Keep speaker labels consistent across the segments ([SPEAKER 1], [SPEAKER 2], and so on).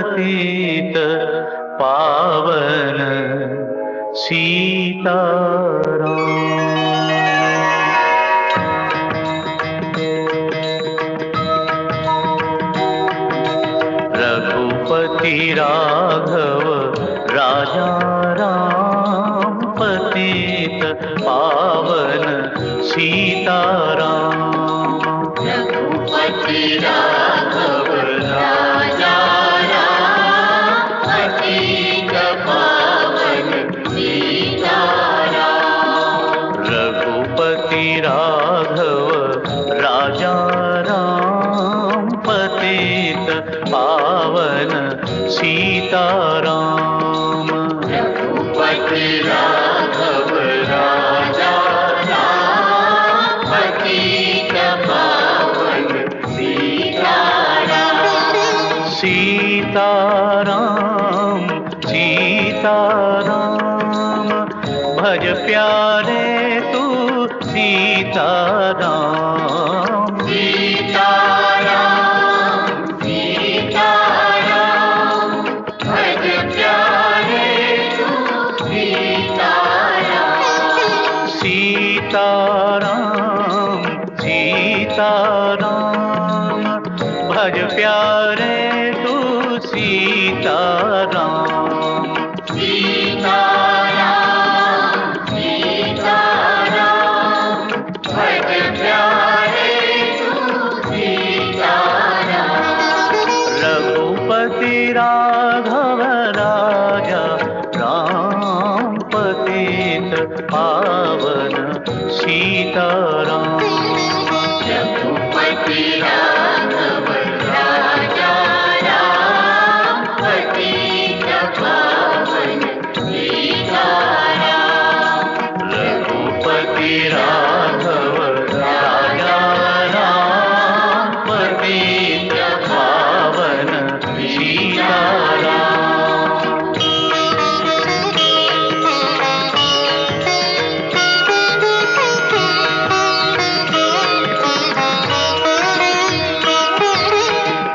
[SPEAKER 1] पतित पावन सीताराम। रघुपति राघव राजा राम, पतित पावन सीताराम।
[SPEAKER 2] रघुपति राघव राजा राम, पतित पावन सीताराम।
[SPEAKER 1] रघुपति राघव राजा राम, पतित पावन सीताराम।
[SPEAKER 2] रघुपति राघव राजा राम, पतित पावन सीताराम।
[SPEAKER 1] सीताराम सीताराम, भज प्यारे तू सीताराम।
[SPEAKER 2] सीताराम सीताराम, भज प्यारे तू सीताराम।
[SPEAKER 1] सीताराम सीताराम, भज प्यारे तू सीताराम।
[SPEAKER 2] सीताराम सीताराम, भज प्यारे तू सीताराम।
[SPEAKER 1] रघुपति राघव राजा राम, पतित पावन सीताराम।
[SPEAKER 2] रघुपति राघव राजा राम, पतित पावन सीताराम।
[SPEAKER 1] रघुपति राघव राजा राम, पतित पावन सीताराम।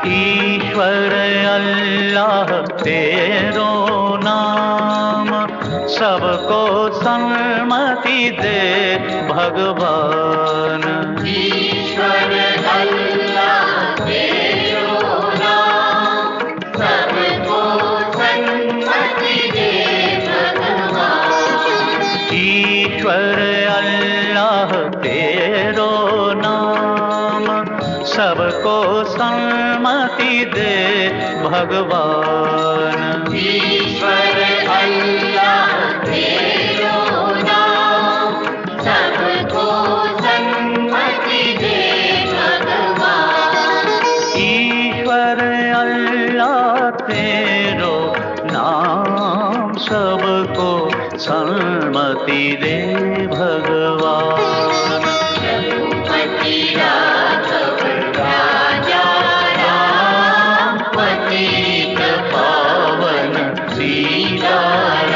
[SPEAKER 1] ईश्वर अल्लाह तेरो नाम, सबको सन्मति दे भगवान।
[SPEAKER 2] ईश्वर अल्लाह तेरो नाम, सबको सन्मति दे भगवान।
[SPEAKER 1] ईश्वर अल्लाह तेरो नाम, सबको सन्मति दे भगवान।
[SPEAKER 2] ईश्वर अल्लाह तेरो नाम, सबको सन्मति दे भगवान।
[SPEAKER 1] ईश्वर अल्लाह तेरो नाम, सबको सन्मति दे भगवान।
[SPEAKER 2] रघुपति राघव राजा राम, पतित पावन
[SPEAKER 1] सीताराम।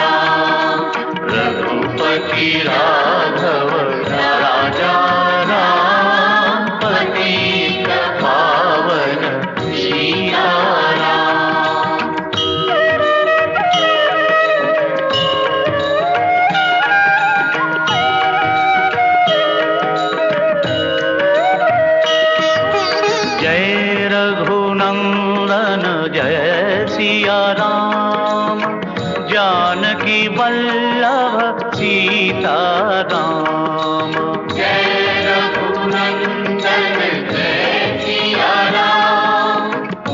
[SPEAKER 1] रघुपति राघव राजा राम, पतित पावन सीताराम। जय रघुनंदन जय सिया राम, जानकी वल्लभ सीताराम।
[SPEAKER 2] जय रघुनंदन जय सिया राम,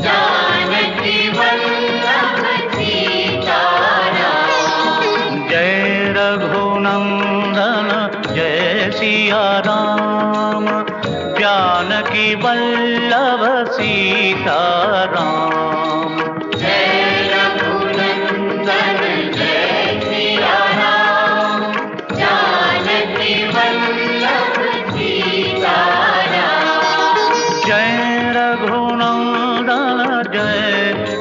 [SPEAKER 2] जानकी वल्लभ सीताराम।
[SPEAKER 1] जय रघुनंदन जय सिया राम, जानकी वल्लभ सीताराम।
[SPEAKER 2] जय रघुनंदन जय सिया राम, जानकी वल्लभ सीताराम।
[SPEAKER 1] जय रघुनंदन जय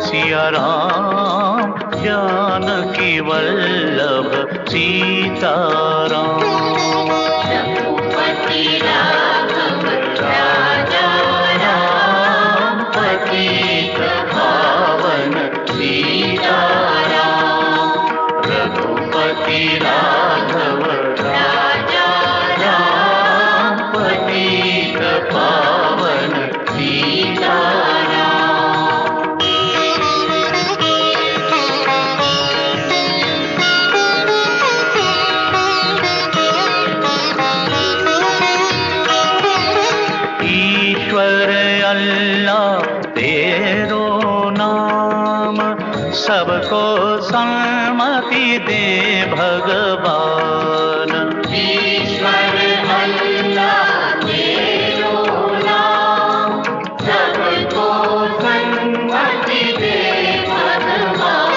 [SPEAKER 1] सिया राम, जानकी वल्लभ सीताराम।
[SPEAKER 2] रघुपति राघव राजा राम, पतित पावन
[SPEAKER 1] सबको सम्मति दे भगवान।
[SPEAKER 2] ईश्वर अल्लाह तेरो नाम, सबको सन्मति दे भगवान।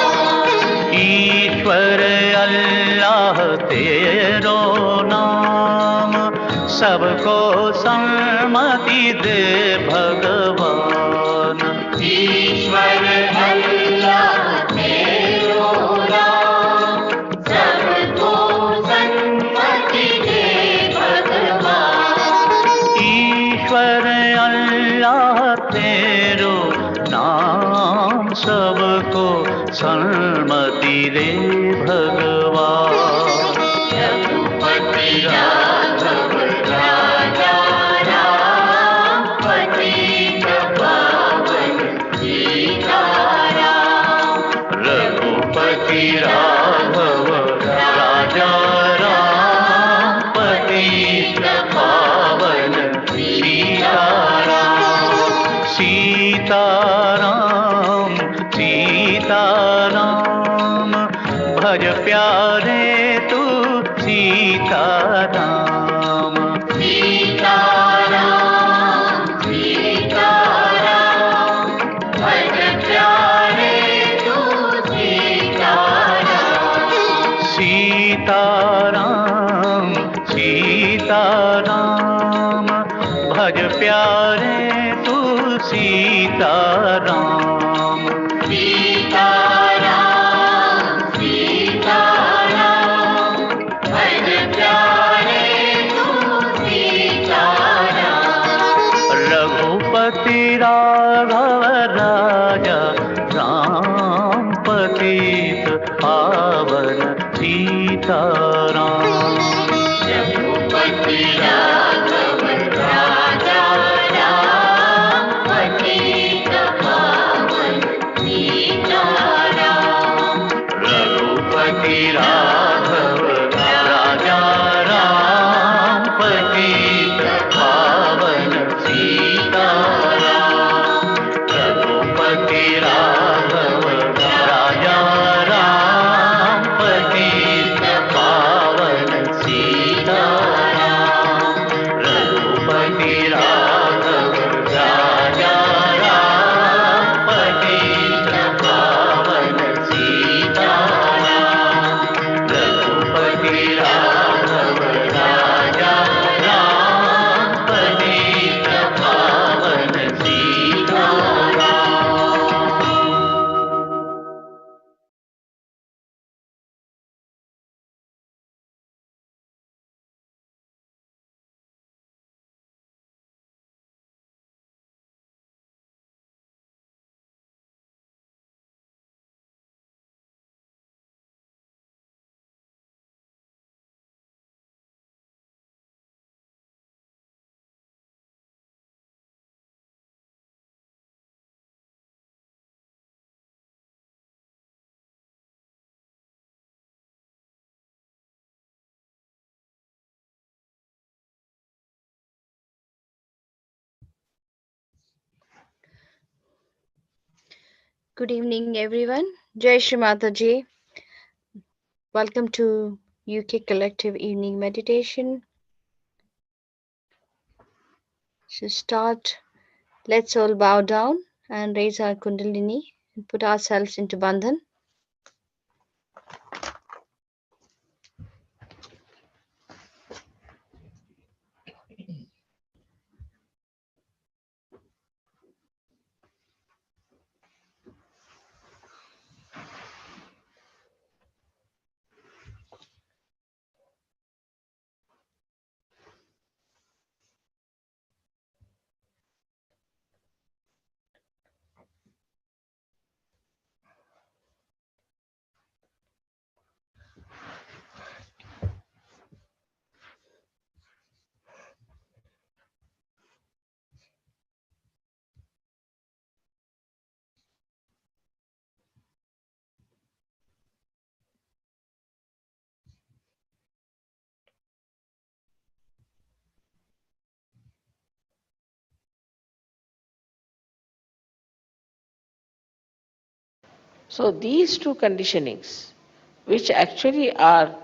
[SPEAKER 1] ईश्वर अल्लाह तेरो नाम, सबको सम्मति दे भगवान।
[SPEAKER 2] ईश्वर अल्लाह तेरो नाम, सबको सन्मति दे भगवान।
[SPEAKER 1] ईश्वर अल्लाह तेरो नाम, सबको सन्मति दे भगवान।
[SPEAKER 2] रघुपति राघव राजा राम, पतित पावन सीताराम।
[SPEAKER 1] रघुपति राघव राजा राम, पतित पावन सीताराम। सीताराम सीताराम, भज प्यारे तू सीताराम।
[SPEAKER 2] सीताराम सीताराम, भज प्यारे तू सीताराम।
[SPEAKER 1] सीताराम सीताराम, भज प्यारे तू सीताराम।
[SPEAKER 2] सीताराम सीताराम, भज प्यारे तू सीताराम।
[SPEAKER 1] रघुपति राघव राजा राम, पतित पावन सीताराम।
[SPEAKER 2] रघुपति राघव राजा राम, पतित पावन सीताराम।
[SPEAKER 1] रघुपति राघव राजा राम, पतित पावन सीताराम। रघुपति राघव राजा राम, पतित पावन सीताराम। रघुपति राघव राजा राम, पतित पावन सीताराम। रघुपति राघव राजा राम, पतित पावन Sitaram.
[SPEAKER 3] Good evening, everyone. Jai Shri Mataji. Welcome to UK Collective Evening Meditation. To start, let's all bow down and raise our Kundalini and put ourselves into Bandhan.
[SPEAKER 2] So these two conditionings, which actually are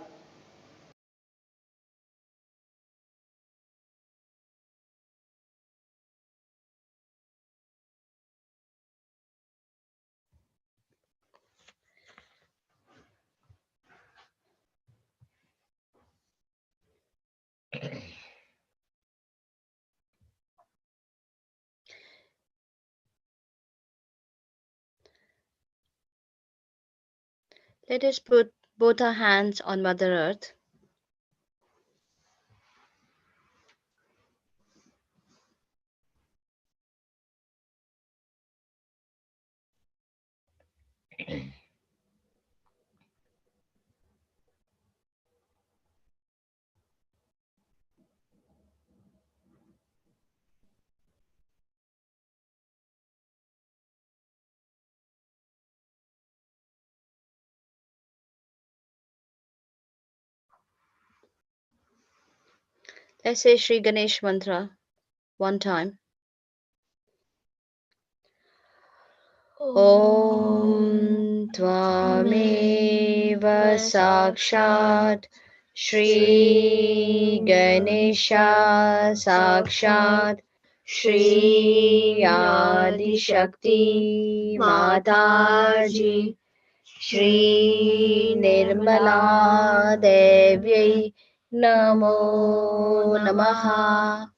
[SPEAKER 3] Let us put both our hands on Mother Earth. Let's say Sri Ganesh Mantra one time. Om Tvameva Sakshat Shri Ganesha Sakshat Shri Adi Shakti Mataji Shri Nirmala Devi Namo Namaha.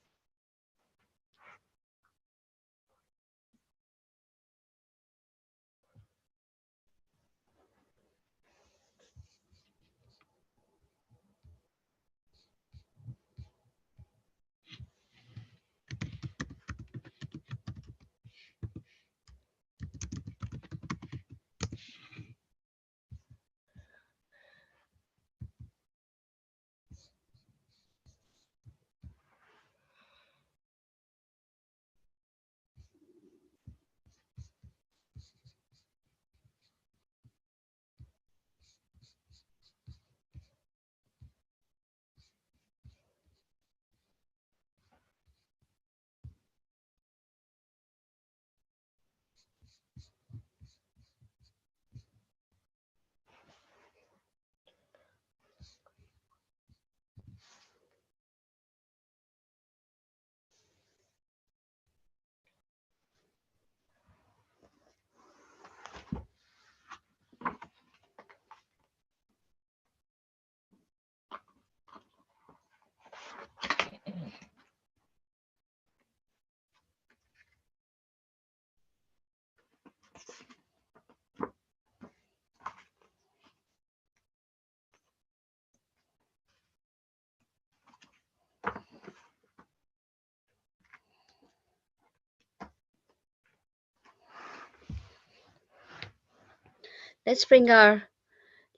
[SPEAKER 3] Let's bring our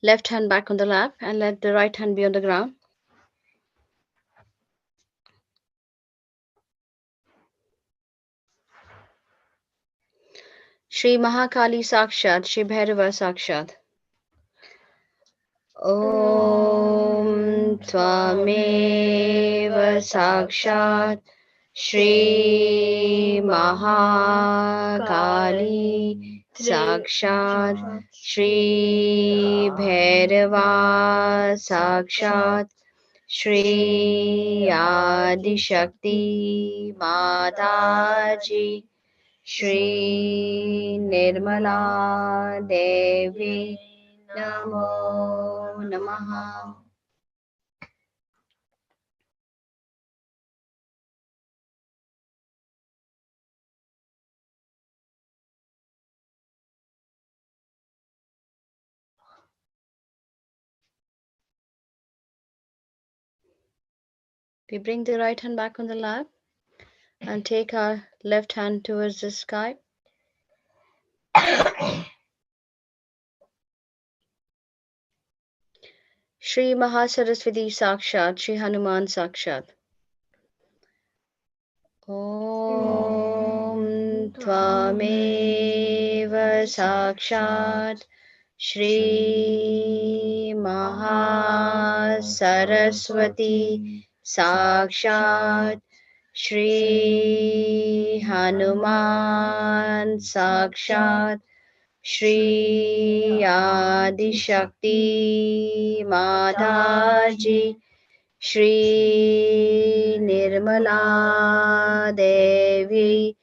[SPEAKER 3] left hand back on the lap and let the right hand be on the ground. Shri Mahakali Sakshat, Shri Bhairava Sakshat. Om Tvameva Sakshat Shri Mahakali Sakshat Shri Bhairava Sakshat Shri Adi Shakti Mataji Shri Nirmala Devi Namo Namaha. We bring the right hand back on the lap and take our left hand towards the sky. Shri Mahasaraswati Sakshat, Shri Hanuman Sakshat. Om Tvameva Sakshat Shri Mahasaraswati Sakshat Shri Hanuman Sakshat Shri Adi Shakti Mataji, Shri Nirmala Devi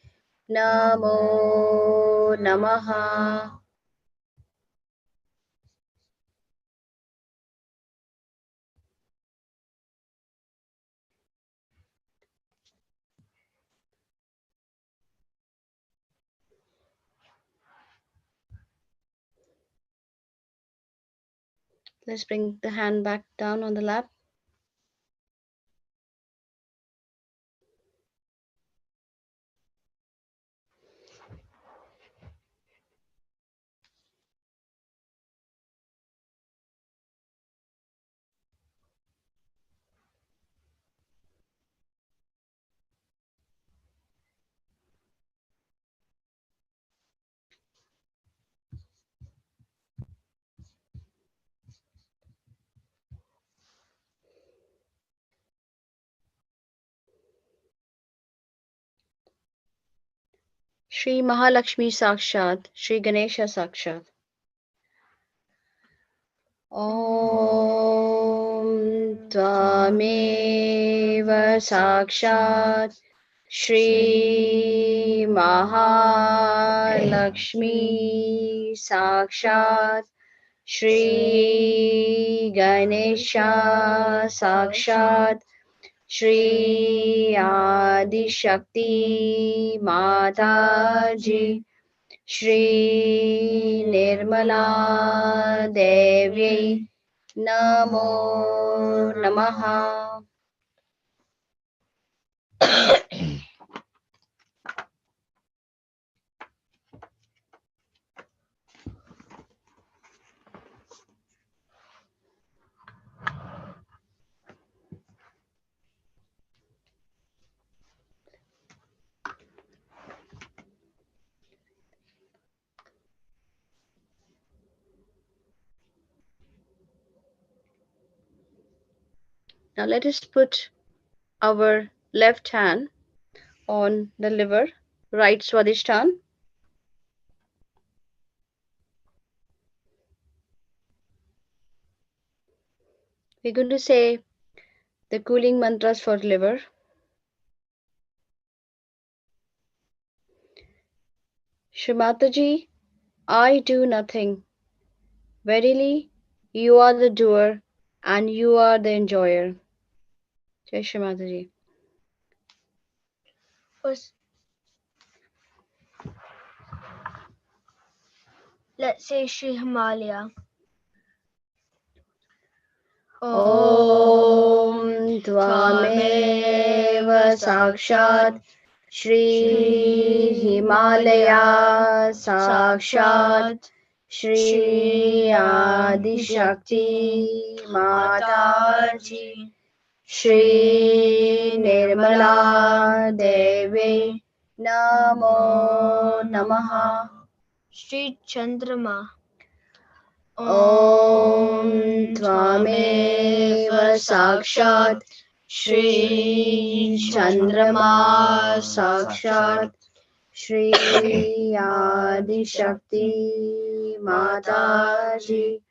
[SPEAKER 3] Namo Namaha. Let's bring the hand back down on the lap. Shri Mahalakshmi Sakshat, Shri Ganesha Sakshat. Om Tvameva Sakshat Shri Mahalakshmi Sakshat Shri Ganesha Sakshat Shri Adi Shakti Mataji Shri Nirmala Devi Namo Namaha. Now let us put our left hand on the liver, right Swadhisthana. We're going to say the cooling mantras for liver. Shrimataji, I do nothing. Verily, you are the doer and you are the enjoyer. Jai Shrimataji.
[SPEAKER 4] First, let's say Shri Himalaya.
[SPEAKER 3] Om Tvameva Sakshat Shri Himalaya Sakshat Shri Adi Shakti Mataji Shri Nirmala Devi Namo Namaha.
[SPEAKER 4] Shri Chandrama.
[SPEAKER 3] Om Tvameva Sakshat Shri Chandrama Sakshat Shri Adi Shakti Mataji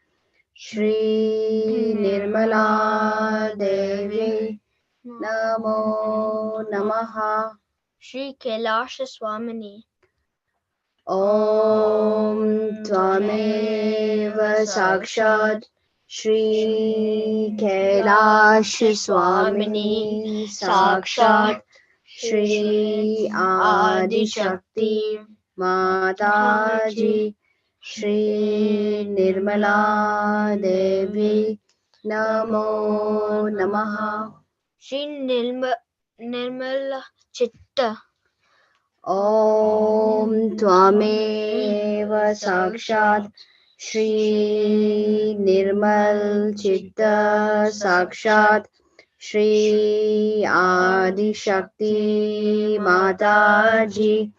[SPEAKER 3] Shri Nirmala Devi Namo Namaha.
[SPEAKER 4] Shri Kailash Swamini.
[SPEAKER 3] Om Tvameva Sakshat Shri Kailash Swamini Sakshat Shri Adi Shakti Mataji Shri Nirmala Devi Namo Namaha.
[SPEAKER 4] Shri Nirmala Chitta.
[SPEAKER 3] Om Tvameva Sakshat Shri Nirmal Chitta Sakshat Shri Adi Shakti Mataji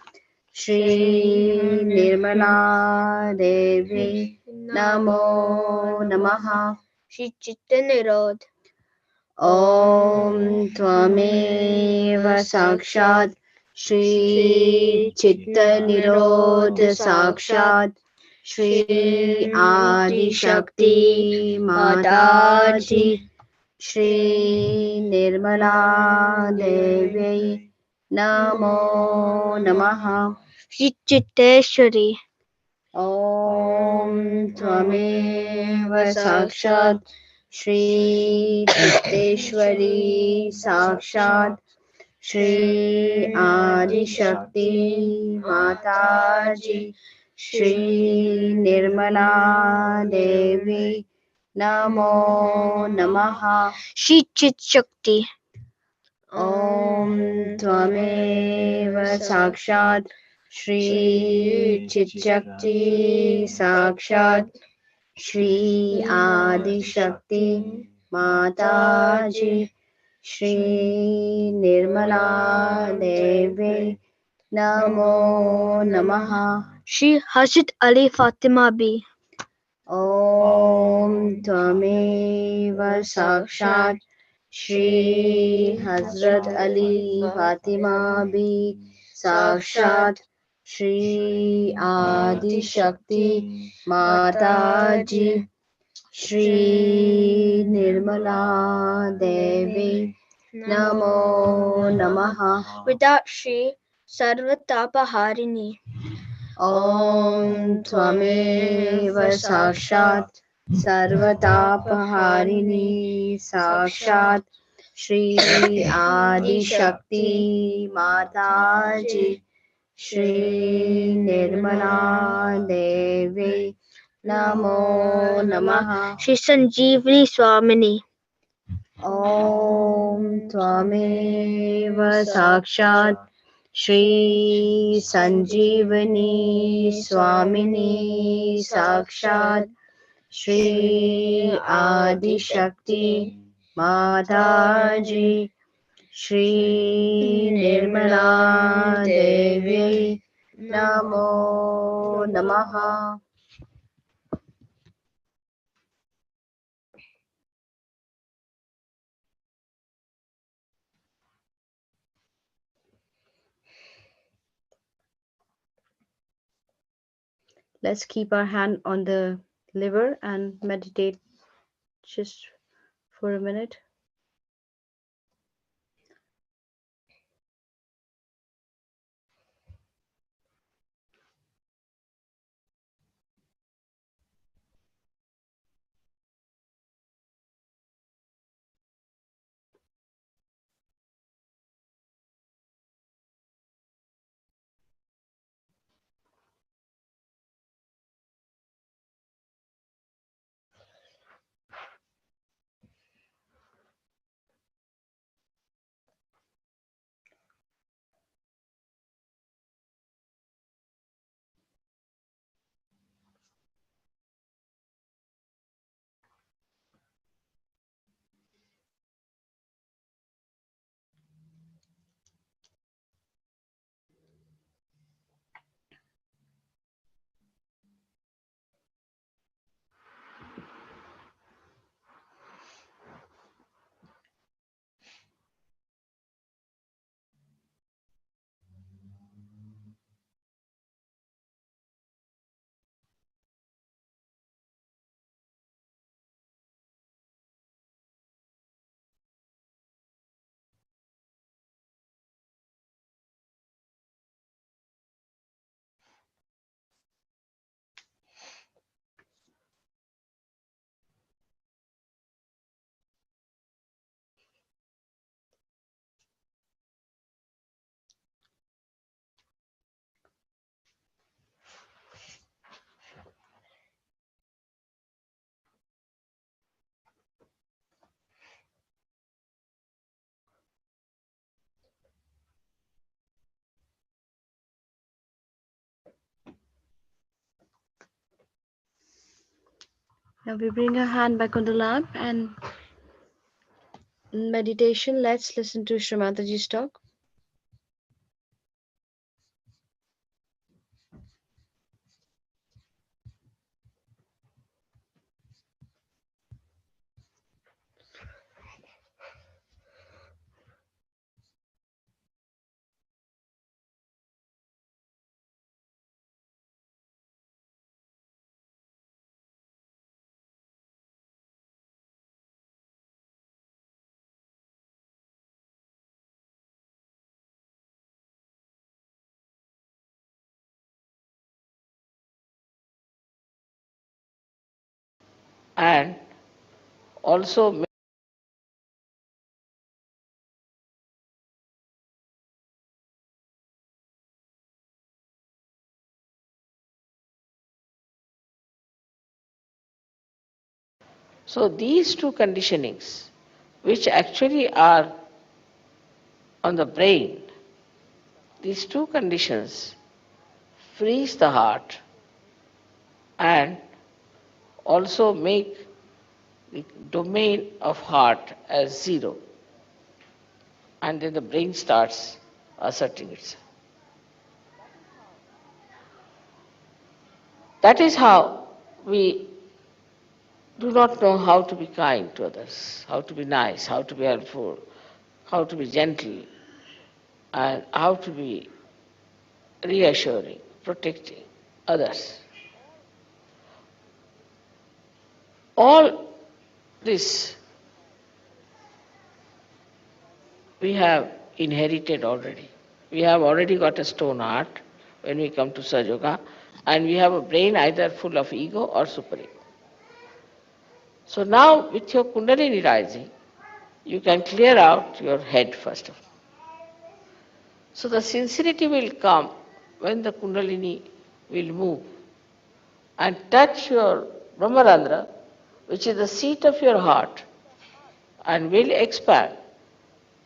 [SPEAKER 3] Shri Nirmala Devi Namo Namaha.
[SPEAKER 4] Shri Chitta Nirod.
[SPEAKER 3] Om Tvameva Sakshat Shri Chitta Nirod Sakshat Shri Adi Shakti Mataji, Shri Nirmala Devi Namo Namaha.
[SPEAKER 4] Shri Chitteshwari,
[SPEAKER 3] Om Tvameva Sakshat Shri Chitteshwari Sakshat Shri Adi Shakti Mataji Shri Nirmala Devi Namo Namaha.
[SPEAKER 4] Shri Chit Shakti,
[SPEAKER 3] Om Tvameva Sakshat Shri Chitshakti Sakshat Shri Adi Shakti Mataji Shri Nirmala Devi Namo Namaha.
[SPEAKER 4] Shri Harshit Ali Fatima B,
[SPEAKER 3] Om Tvameva Sakshat Shri Hazrat Ali Fatima Bi Sakshat Shri Adi Shakti Mataji Shri Nirmala Devi Namo Namaha.
[SPEAKER 4] without Shri Sarvatapaharini,
[SPEAKER 3] Om Tvameva Sakshat Sarvatapaharini Sakshat Shri Adi Shakti Mataji Shri Nirmala Devi Namo Namaha.
[SPEAKER 4] Shri Sanjeevani Swamini,
[SPEAKER 3] Om Tvameva Sakshat Shri Sanjeevani Swamini Sakshat Shri Adi Shakti Mataji Shri Nirmala Devi Namo Namaha. Let's keep our hand on the liver and meditate just for a minute. Now we bring our hand back on the lap and in meditation, let's listen to Shrimataji's talk.
[SPEAKER 2] and also so these two conditionings, which actually are on the brain, these two conditions freeze the heart and also make the domain of heart as zero. And then the brain starts asserting itself. That is how we do not know how to be kind to others, how to be nice, how to be helpful, how to be gentle, and how to be reassuring, protecting others. All this we have inherited already. We have already got a stone heart when we come to Sahaja Yoga, and we have a brain either full of ego or superego. So now with your Kundalini rising, you can clear out your head first of all. So the sincerity will come when the Kundalini will move and touch your Brahmarandra, which is the seat of your heart, and will expand.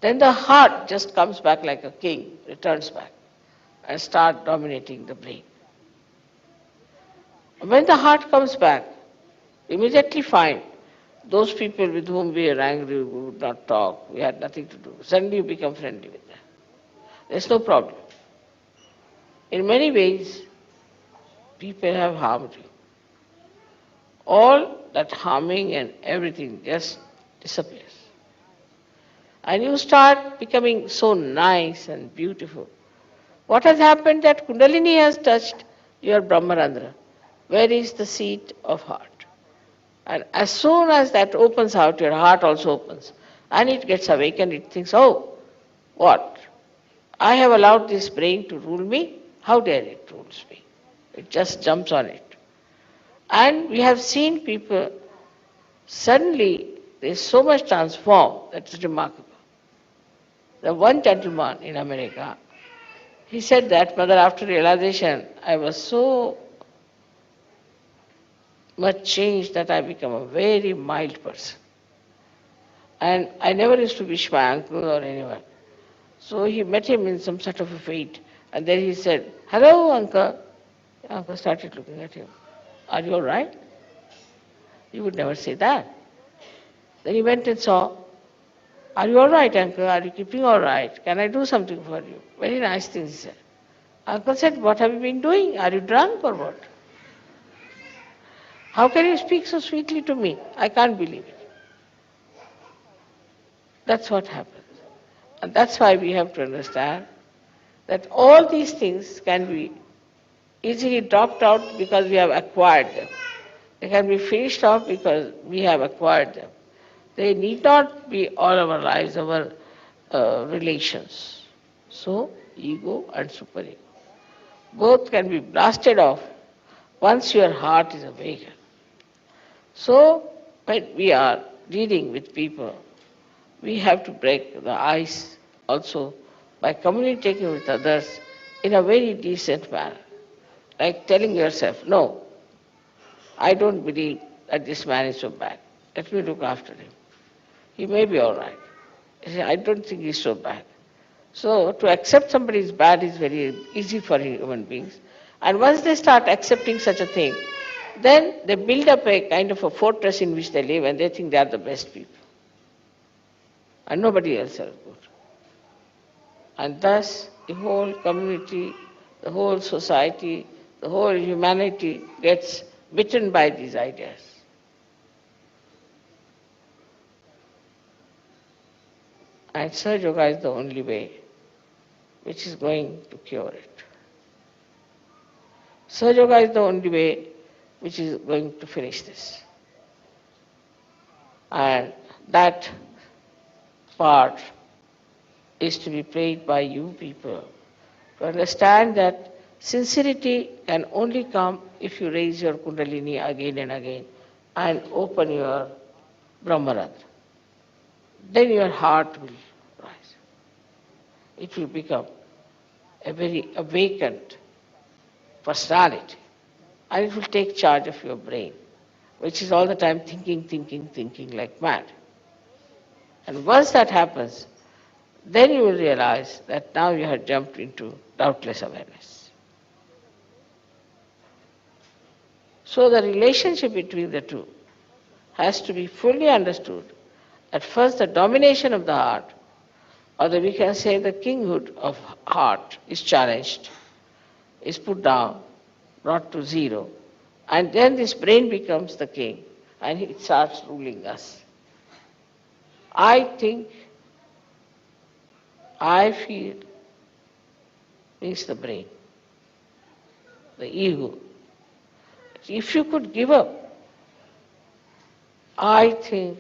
[SPEAKER 2] Then the heart just comes back like a king, returns back, and start dominating the brain. When the heart comes back, immediately find those people with whom we are angry, we would not talk, we had nothing to do. Suddenly you become friendly with them. There's no problem. In many ways, people have harmed you. All that harming and everything just disappears. And you start becoming so nice and beautiful. What has happened that Kundalini has touched your Brahmarandra, where is the seat of heart. And as soon as that opens out, your heart also opens. And it gets awakened, it thinks, oh, what? I have allowed this brain to rule me? How dare it rules me? It just jumps on it. And we have seen people, suddenly they so much transformed, that's remarkable. The one gentleman in America, he said that, Mother, after realization, I was so much changed that I become a very mild person. And I never used to wish my uncle or anyone. So he met him in some sort of a fete. And then he said, hello, uncle. The uncle started looking at him. Are you all right? He would never say that. Then he went and saw, are you all right, uncle? Are you keeping all right? Can I do something for you? Very nice things he said. Uncle said, what have you been doing? Are you drunk or what? How can you speak so sweetly to me? I can't believe it. That's what happens. And that's why we have to understand that all these things can be easily dropped out because we have acquired them. They can be finished off because we have acquired them. They need not be all our lives, our relations. So, ego and superego. Both can be blasted off once your heart is awakened. So, when we are dealing with people, we have to break the ice also by communicating with others in a very decent manner. Like telling yourself, no, I don't believe that this man is so bad. Let me look after him. He may be all right. I don't think he's so bad. So to accept somebody is bad is very easy for human beings. And once they start accepting such a thing, then they build up a kind of a fortress in which they live and they think they are the best people. And nobody else is good. And thus the whole community, the whole society, the whole humanity gets bitten by these ideas. And Sahaja Yoga is the only way which is going to cure it. Sahaja Yoga is the only way which is going to finish this. And that part is to be played by you people to understand that sincerity can only come if you raise your Kundalini again and again and open your Brahmarandra. Then your heart will rise. It will become a very awakened personality. And it will take charge of your brain, which is all the time thinking like mad. And once that happens, then you will realize that now you have jumped into doubtless awareness. So the relationship between the two has to be fully understood. At first, the domination of the heart, or we can say the kinghood of heart, is challenged, is put down, brought to zero, and then this brain becomes the king, and it starts ruling us. I think, I feel, means the brain, the ego. If you could give up, I think,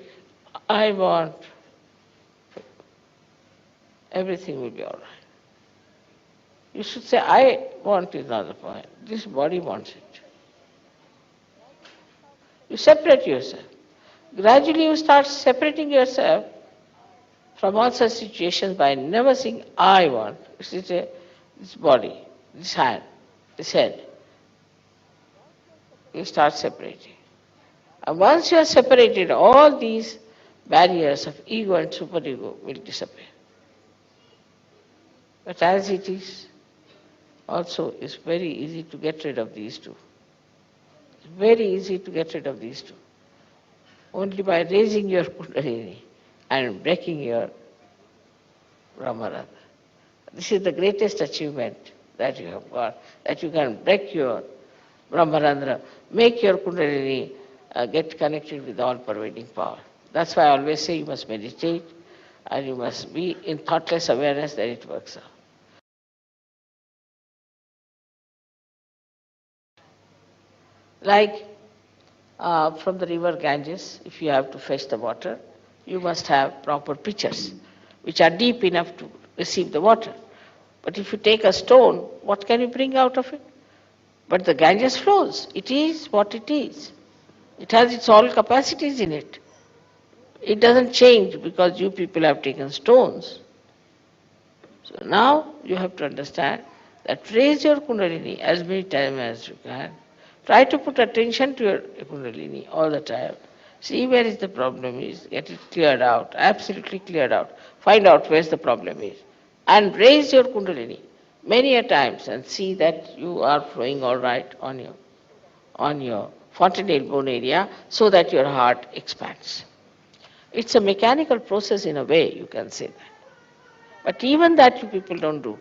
[SPEAKER 2] I want, everything will be all right. You should say, I want is not the point. This body wants it. You separate yourself. Gradually you start separating yourself from all such situations by never saying, I want. You say, this body, this hand, this head. You start separating. And once you are separated, all these barriers of ego and superego will disappear. But as it is, also it's very easy to get rid of these two. It's very easy to get rid of these two. Only by raising your kundalini and breaking your Brahmarandra. This is the greatest achievement that you have got, that you can break your Brahmarandra, make your kundalini get connected with all-pervading power. That's why I always say you must meditate and you must be in thoughtless awareness that it works out. Like from the river Ganges, if you have to fetch the water, you must have proper pitchers, which are deep enough to receive the water. But if you take a stone, what can you bring out of it? But the Ganges flows. It is what it is. It has its all capacities in it. It doesn't change because you people have taken stones. So now you have to understand that raise your kundalini as many times as you can. Try to put attention to your kundalini all the time. See where is the problem is, get it cleared out, absolutely cleared out. Find out where the problem is. And raise your kundalini many a times and see that you are flowing all right on your fontanelle bone area so that your heart expands. It's a mechanical process in a way, you can say that. But even that you people don't do.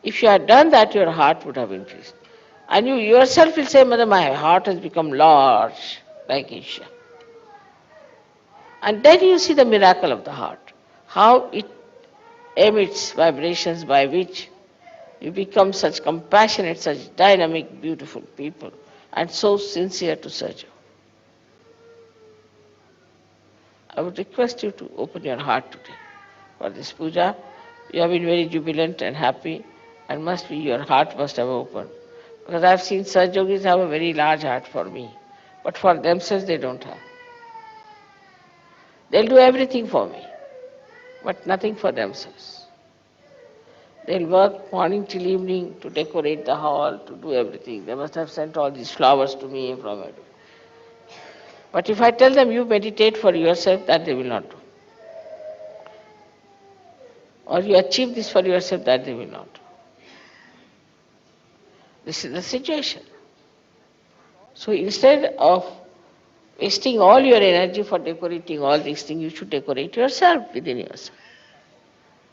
[SPEAKER 2] If you had done that, your heart would have increased. And you yourself will say, Mother, my heart has become large, like Isha. And then you see the miracle of the heart, how it emits vibrations by which you become such compassionate, such dynamic, beautiful people, and so sincere to serve. I would request you to open your heart today for this puja. You have been very jubilant and happy, and your heart must have opened. Because I have seen Saj Yogis have a very large heart for me, but for themselves they don't have. They'll do everything for me, but nothing for themselves. They'll work morning till evening to decorate the hall, to do everything. They must have sent all these flowers to me from it. But if I tell them you meditate for yourself, that they will not do. Or you achieve this for yourself, that they will not do. This is the situation. So instead of wasting all your energy for decorating all these things, you should decorate yourself within yourself.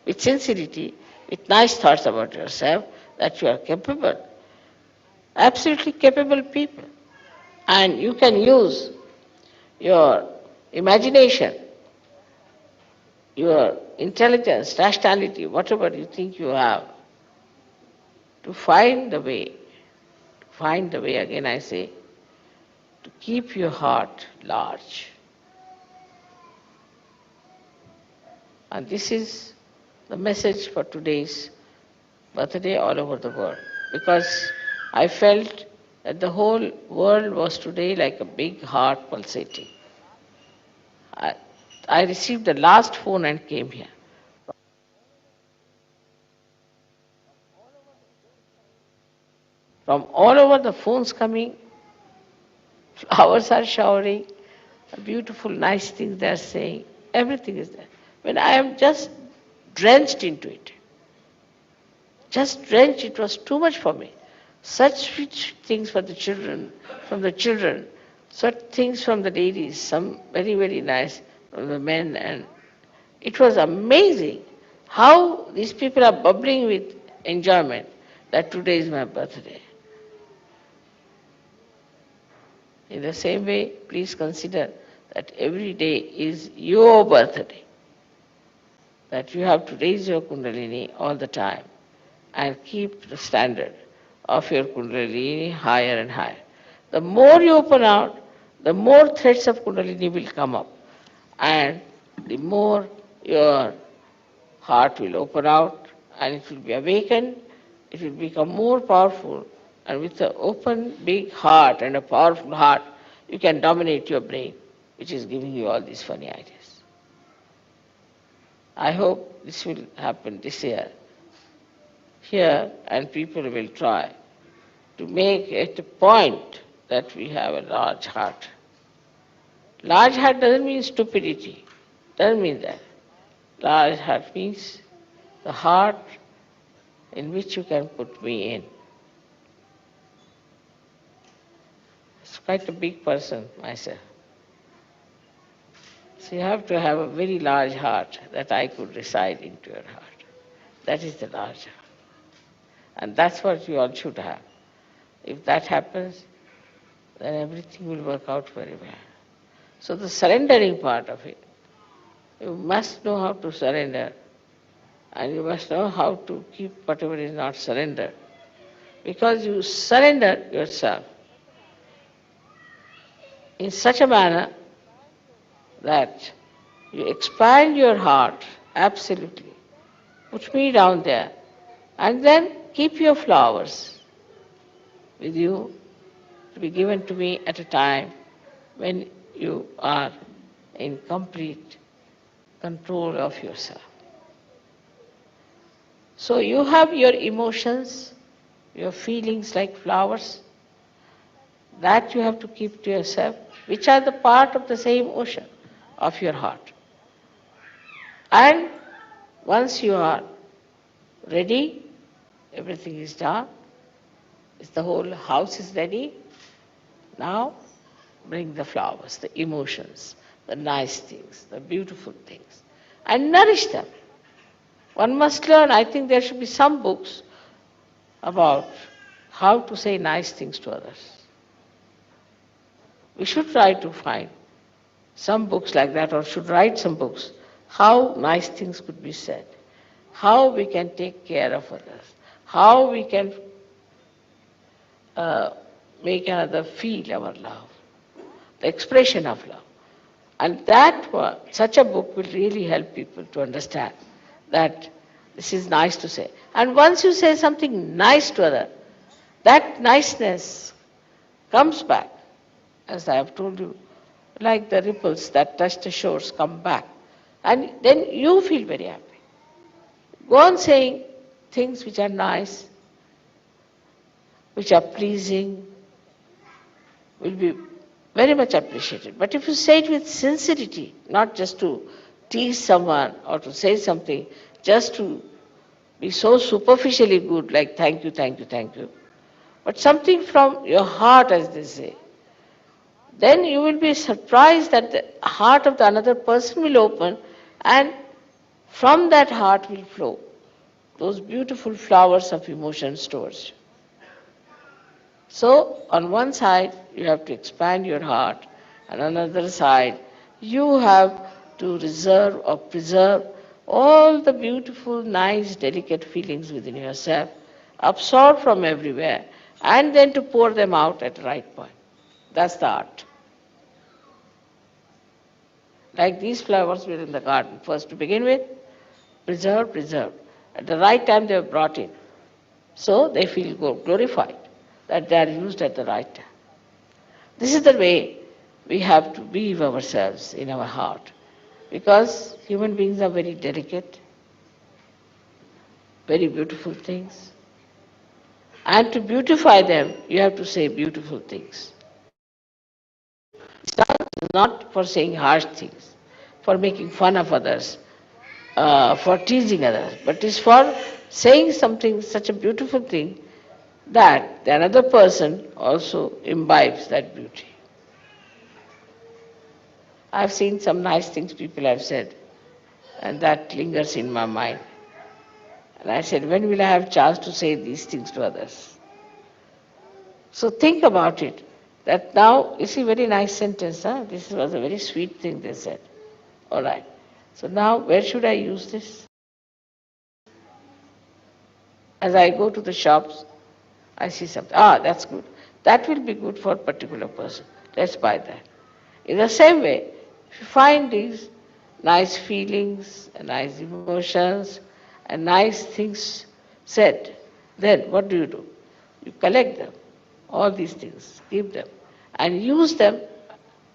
[SPEAKER 2] With sincerity, with nice thoughts about yourself, that you are capable, absolutely capable people. And you can use your imagination, your intelligence, rationality, whatever you think you have, to find the way, again I say, to keep your heart large. And this is the message for today's birthday all over the world. Because I felt that the whole world was today like a big heart pulsating. I, I received the last phone and came here. From all over the phones coming, flowers are showering, beautiful, nice things they are saying. Everything is there. When I am just drenched into it, just drenched, it was too much for me. Such sweet things for the children, from the children, such things from the ladies, some very, very nice from the men, and it was amazing how these people are bubbling with enjoyment that today is my birthday. In the same way, please consider that every day is your birthday, that you have to raise your Kundalini all the time and keep the standard of your Kundalini higher and higher. The more you open out, the more threads of Kundalini will come up, and the more your heart will open out and it will be awakened, it will become more powerful, and with an open big heart and a powerful heart, you can dominate your brain, which is giving you all these funny ideas. I hope this will happen this year here, and people will try to make it a point that we have a large heart. Large heart doesn't mean stupidity, doesn't mean that. Large heart means the heart in which you can put me in. It's quite a big person myself. So you have to have a very large heart that I could reside into your heart. That is the large heart. And that's what you all should have. If that happens, then everything will work out very well. So the surrendering part of it, you must know how to surrender, and you must know how to keep whatever is not surrendered. Because you surrender yourself in such a manner that you expand your heart absolutely. Put me down there, and then keep your flowers with you to be given to me at a time when you are in complete control of yourself. So you have your emotions, your feelings like flowers, that you have to keep to yourself, which are the part of the same ocean of your heart. And once you are ready, everything is done, the whole house is ready, now bring the flowers, the emotions, the nice things, the beautiful things, and nourish them. One must learn, I think there should be some books about how to say nice things to others. We should try to find some books like that, or should write some books, how nice things could be said, how we can take care of others, how we can make another feel our love, the expression of love. And such a book will really help people to understand that this is nice to say. And once you say something nice to other, that niceness comes back, as I have told you, like the ripples that touch the shores come back. And then you feel very happy. Go on saying things which are nice, which are pleasing, will be very much appreciated. But if you say it with sincerity, not just to tease someone or to say something, just to be so superficially good, like thank you, thank you, thank you, but something from your heart, as they say, then you will be surprised that the heart of the another person will open, and from that heart will flow those beautiful flowers of emotions towards you. So, on one side, you have to expand your heart, and on the other side, you have to reserve or preserve all the beautiful, nice, delicate feelings within yourself, absorb from everywhere, and then to pour them out at the right point. That's the art. Like these flowers were in the garden. First, to begin with, preserved. At the right time, they were brought in. So they feel glorified. that they are used at the right time. This is the way we have to weave ourselves in our heart, because human beings are very delicate, very beautiful things. And to beautify them, you have to say beautiful things. It's not for saying harsh things, for making fun of others, for teasing others, but it's for saying something, such a beautiful thing, that the another person also imbibes that beauty. I've seen some nice things people have said, and that lingers in my mind. And I said, when will I have chance to say these things to others? So think about it. That now, you see, very nice sentence, huh? This was a very sweet thing they said. All right. So now, where should I use this? As I go to the shops, I see something. Ah, that's good. That will be good for a particular person. Let's buy that. In the same way, if you find these nice feelings, nice emotions, and nice things said, then what do? You collect them, all these things, keep them, and use them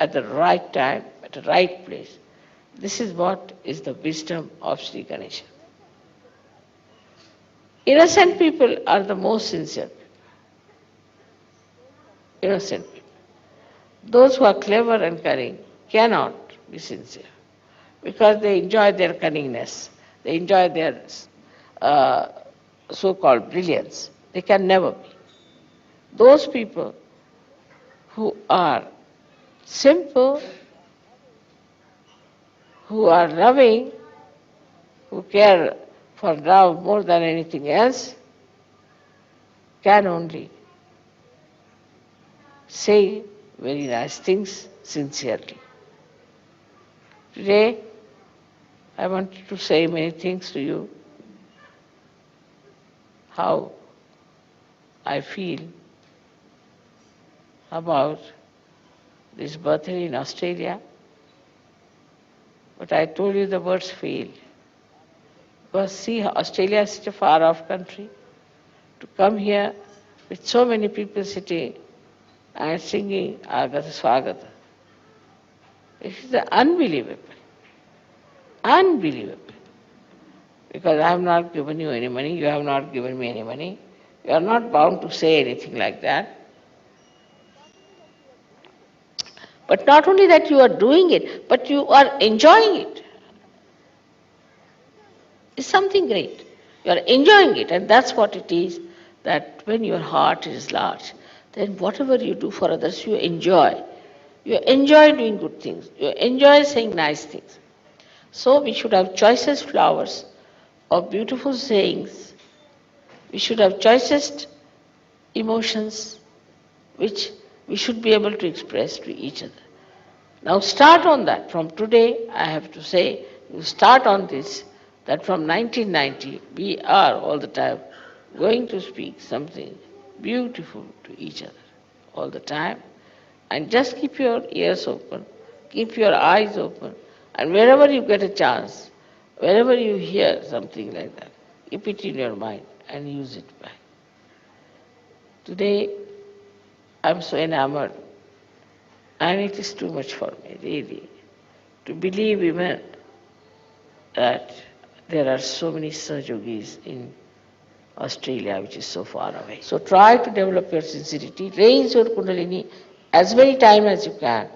[SPEAKER 2] at the right time, at the right place. This is what is the wisdom of Sri Ganesha. Innocent people are the most sincere. Innocent people. Those who are clever and cunning cannot be sincere because they enjoy their cunningness, they enjoy their uh, so-called brilliance. They can never be. Those people who are simple, who are loving, who care for love more than anything else, can only say very nice things sincerely. Today, I wanted to say many things to you, how I feel about this birthday in Australia, but I told you the words fail. Because see, Australia is such a far-off country. To come here with so many people sitting and singing Agata Swagata, it is unbelievable. Unbelievable. Because I have not given you any money, you have not given me any money. You are not bound to say anything like that. But not only that you are doing it, but you are enjoying it. It's something great. You are enjoying it, and that's what it is, that when your heart is large, then whatever you do for others, you enjoy. You enjoy doing good things. You enjoy saying nice things. So we should have choicest flowers of beautiful sayings. We should have choicest emotions which we should be able to express to each other. Now start on that. From today, I have to say, you start on this, that from 1990, we are all the time going to speak something beautiful to each other all the time. And just keep your ears open, keep your eyes open, and wherever you get a chance, wherever you hear something like that, keep it in your mind and use it back. Today, I'm so enamored, and it is too much for me, really, to believe even that there are so many Sahajogis in Australia, which is so far away. So try to develop your sincerity, raise your Kundalini as many times as you can.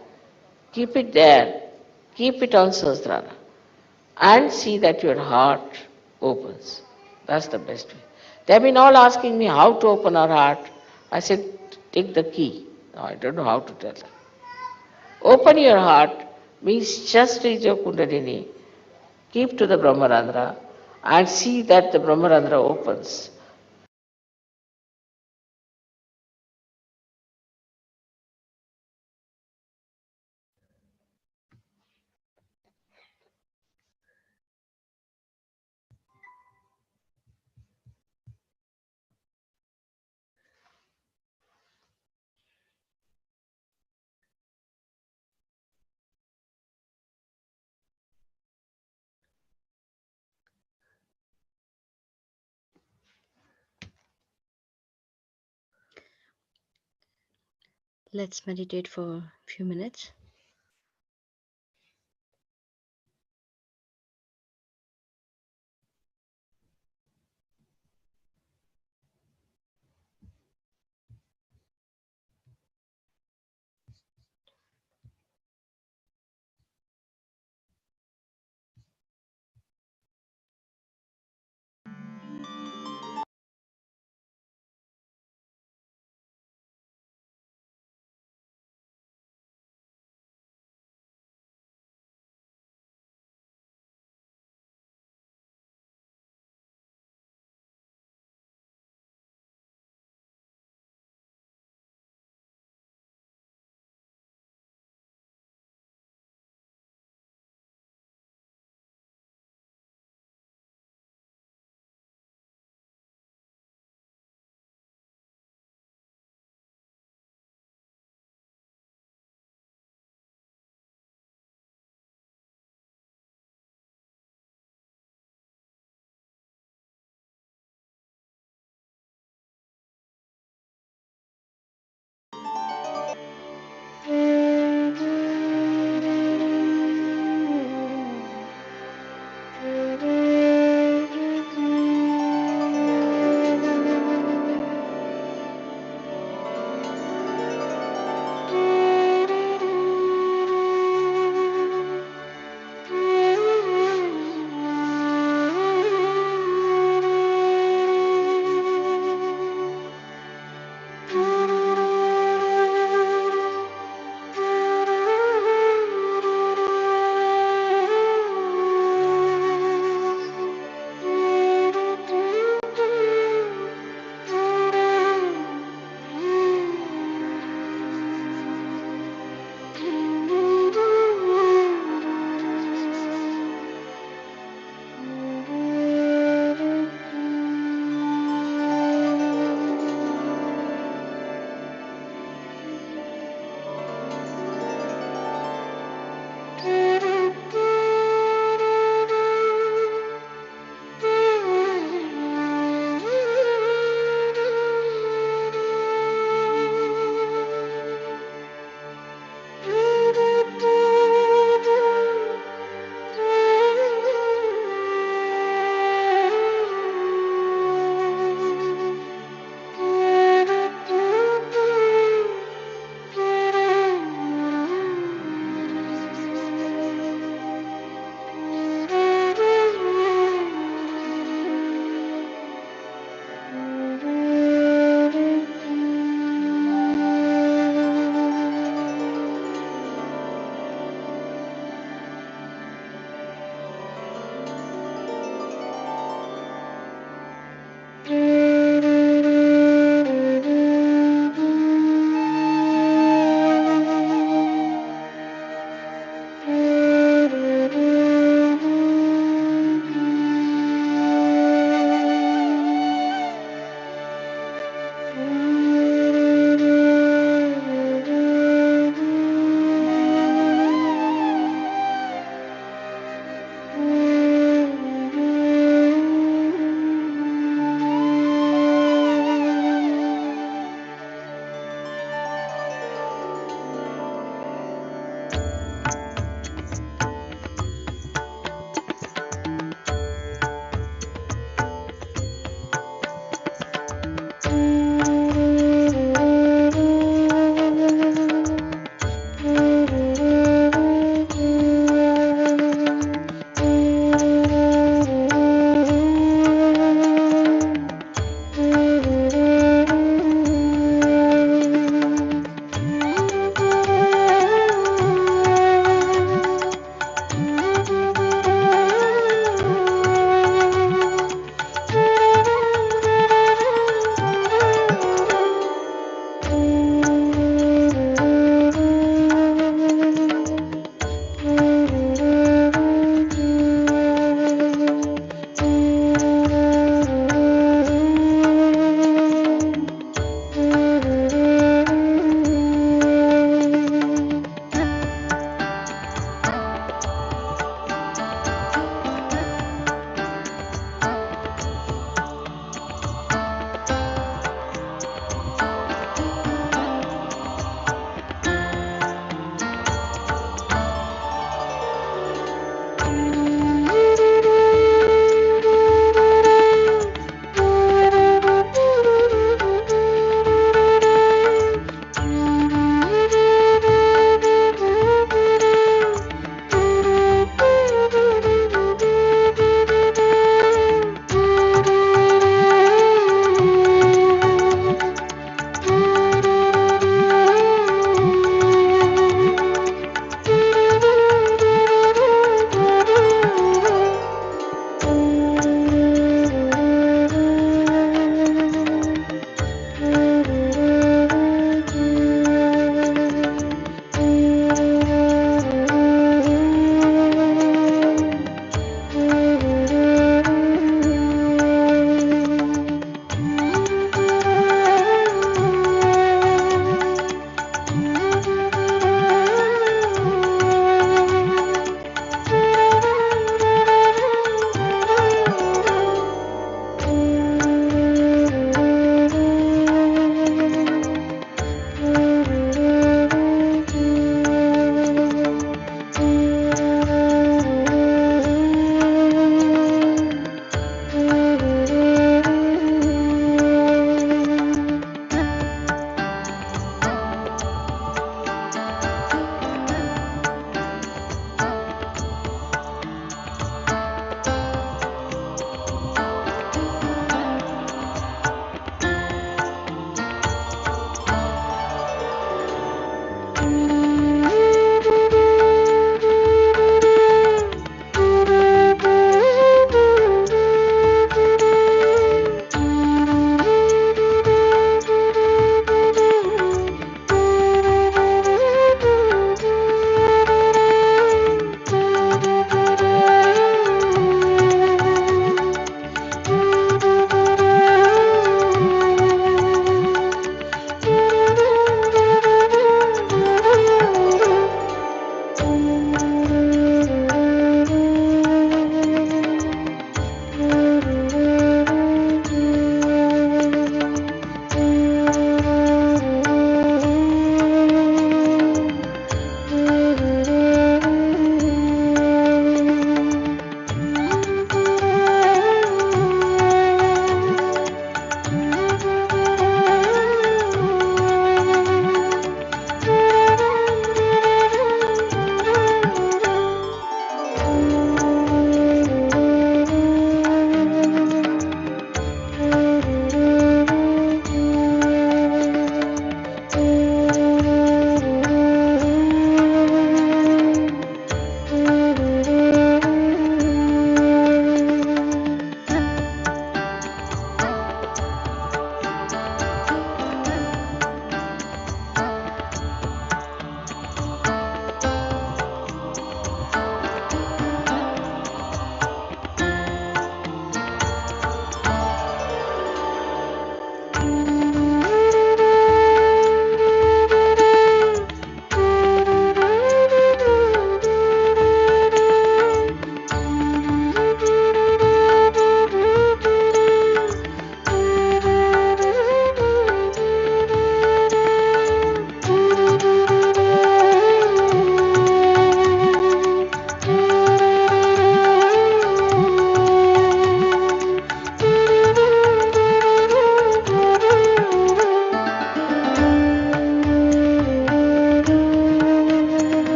[SPEAKER 2] Keep it there, keep it on Sahasrara, and see that your heart opens. That's the best way. They have been all asking me how to open our heart. I said, take the key. No, I don't know how to tell them. Open your heart means just raise your Kundalini, keep to the Brahmarandra, and see that the Brahmarandra opens.
[SPEAKER 3] Let's meditate for a few minutes.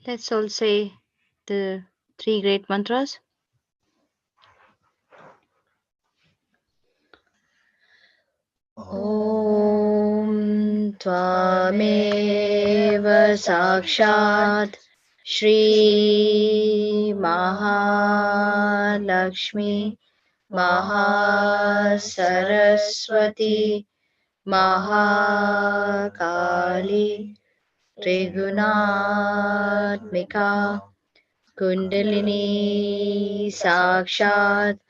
[SPEAKER 3] Let's all say the three great mantras. ॐ त्वमेव साक्षात् श्रीमहालक्ष्मी महासरस्वती महाकाली त्रिगुणात्मिका कुण्डलिनी साक्षात्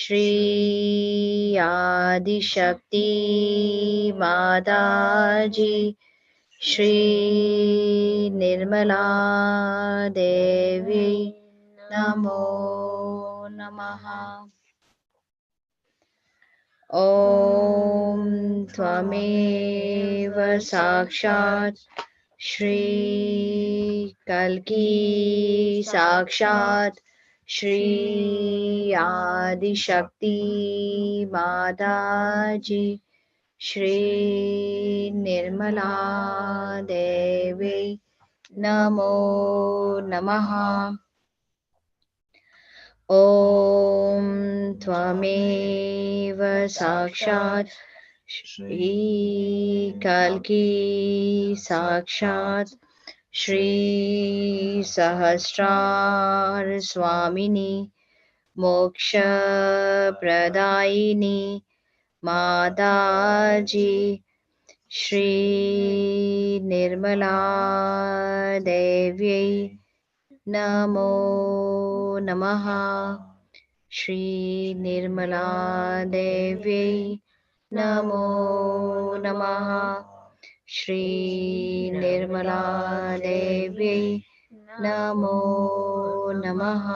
[SPEAKER 3] श्री आदिशक्ति माताजी श्री निर्मला देवी नमो नमः ॐ त्वमेव साक्षात् श्री कल्की साक्षात् श्री आदिशक्ति माताजी श्री निर्मला देवी नमो नमः ॐ त्वमेव साक्षात् श्रीकल्की साक्षात् श्री सहस्रार स्वामिनी मोक्षप्रदायिनी माताजी श्री निर्मला देव्यै नमो नमः श्री निर्मला देव्यै नमो नमः श्री निर्मला देव्यै नमो नमः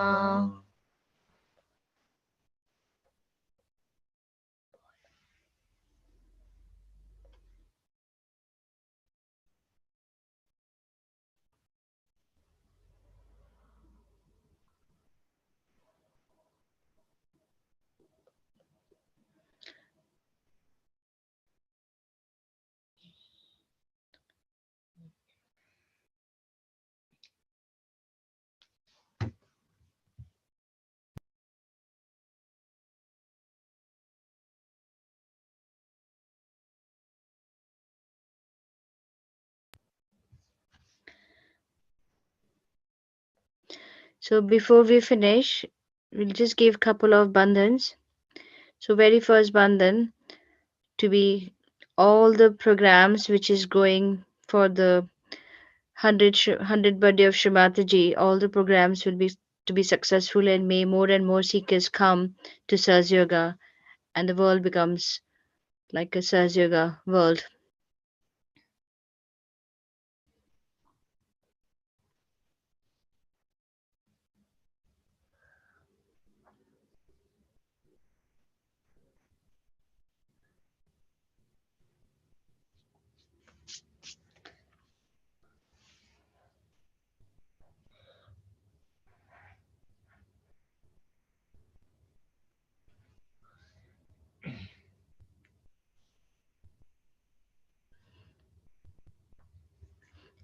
[SPEAKER 3] So before we finish, we'll just give couple of bandhans. So very first bandhan to be all the programs which is going for the 100 birthday of Shrimataji, all the programs will be to be successful and may more and more seekers come to Saz Yoga and the world becomes like a Saz Yoga world.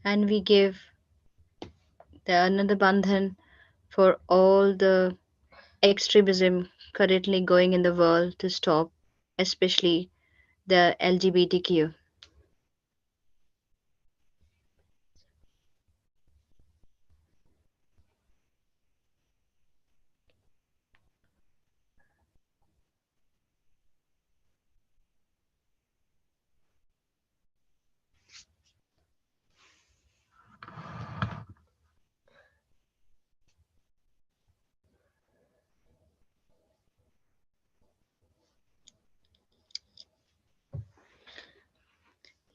[SPEAKER 3] And we give the another bandhan for all the extremism currently going in the world to stop, especially the LGBTQ.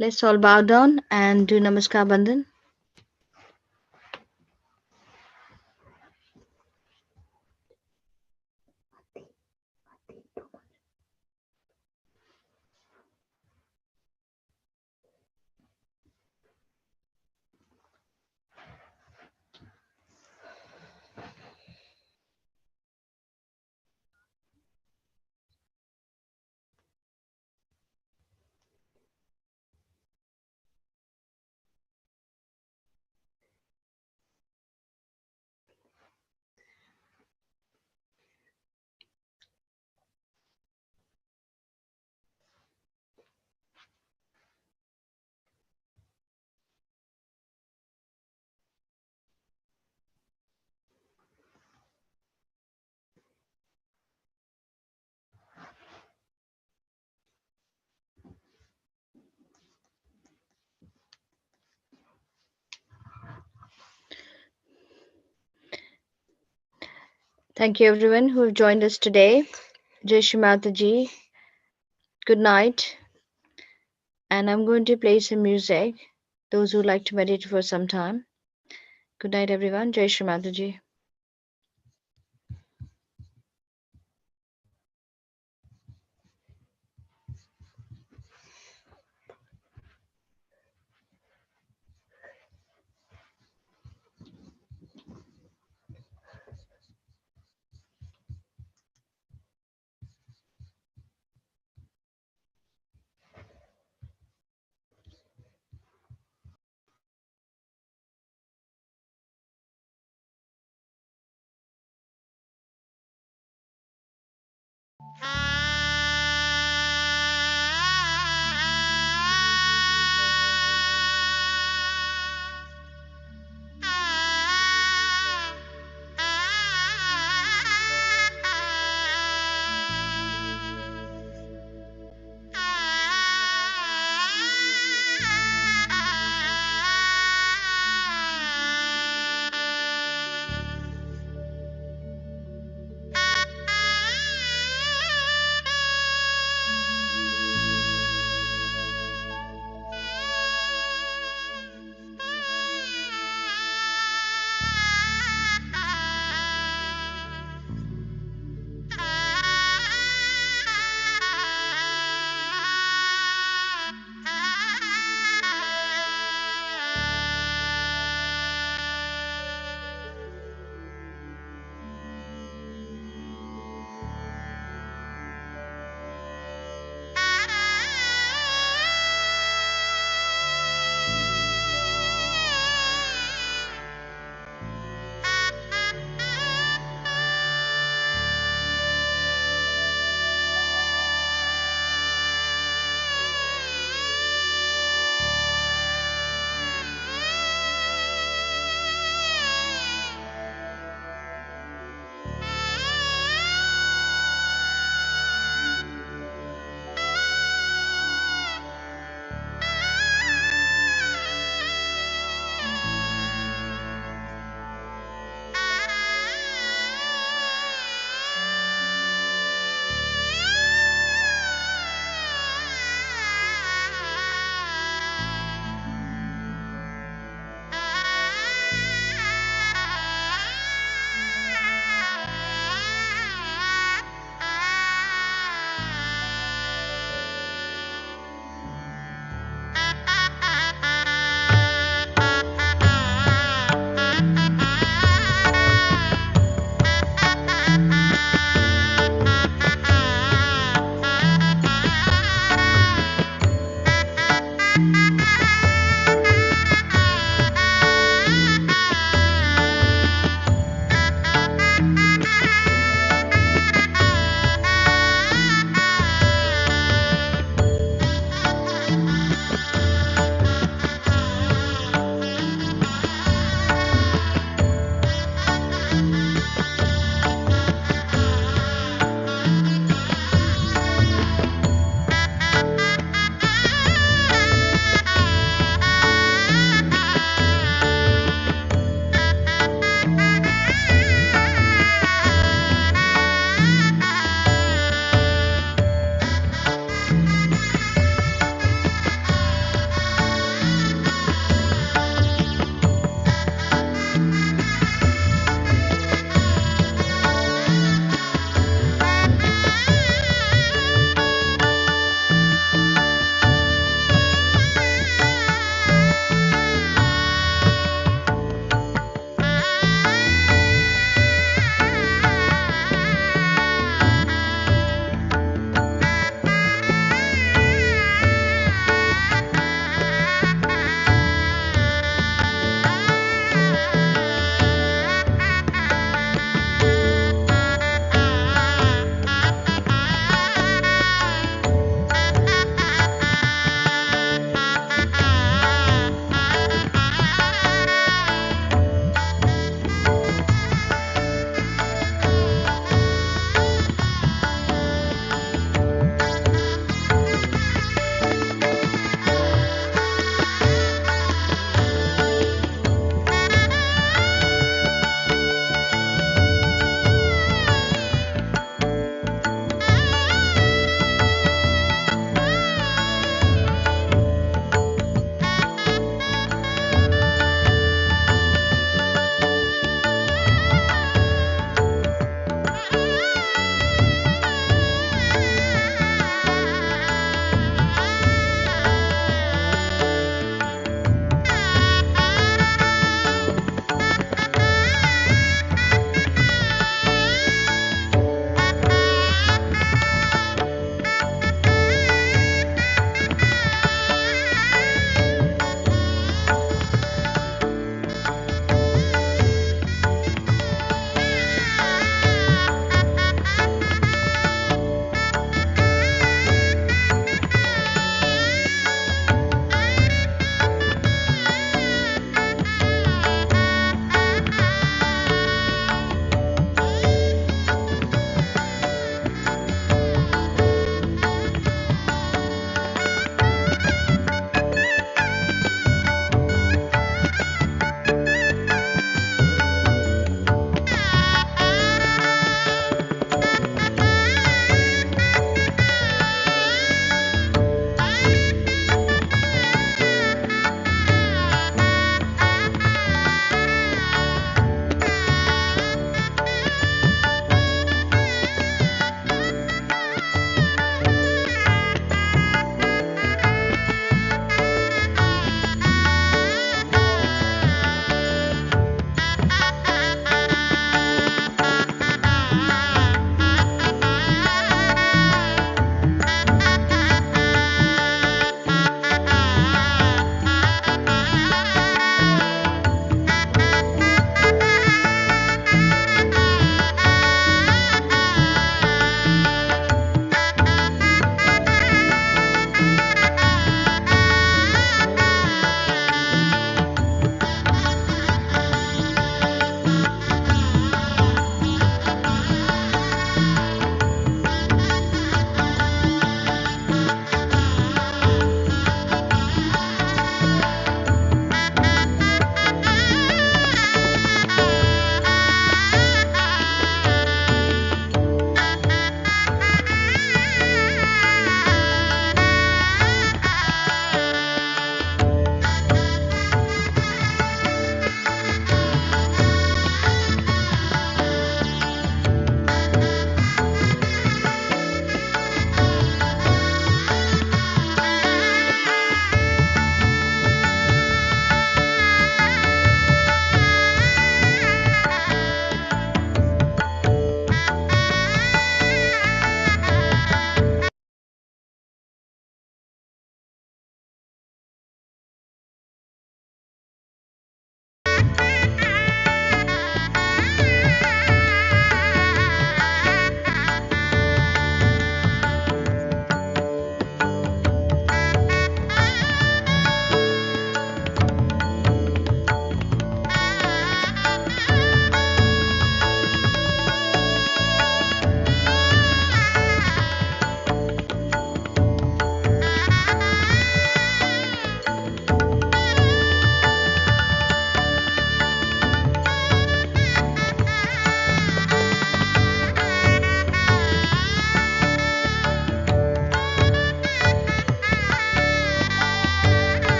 [SPEAKER 3] Let's all bow down and do Namaskar Bandhan. Thank you everyone who have joined us today. Jai Shri Mataji, good night. And I'm going to play some music. Those who like to meditate for some time. Good night everyone. Jai Shri Mataji.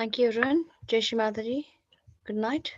[SPEAKER 3] Thank you, everyone. Jai Shri Mataji. Good night.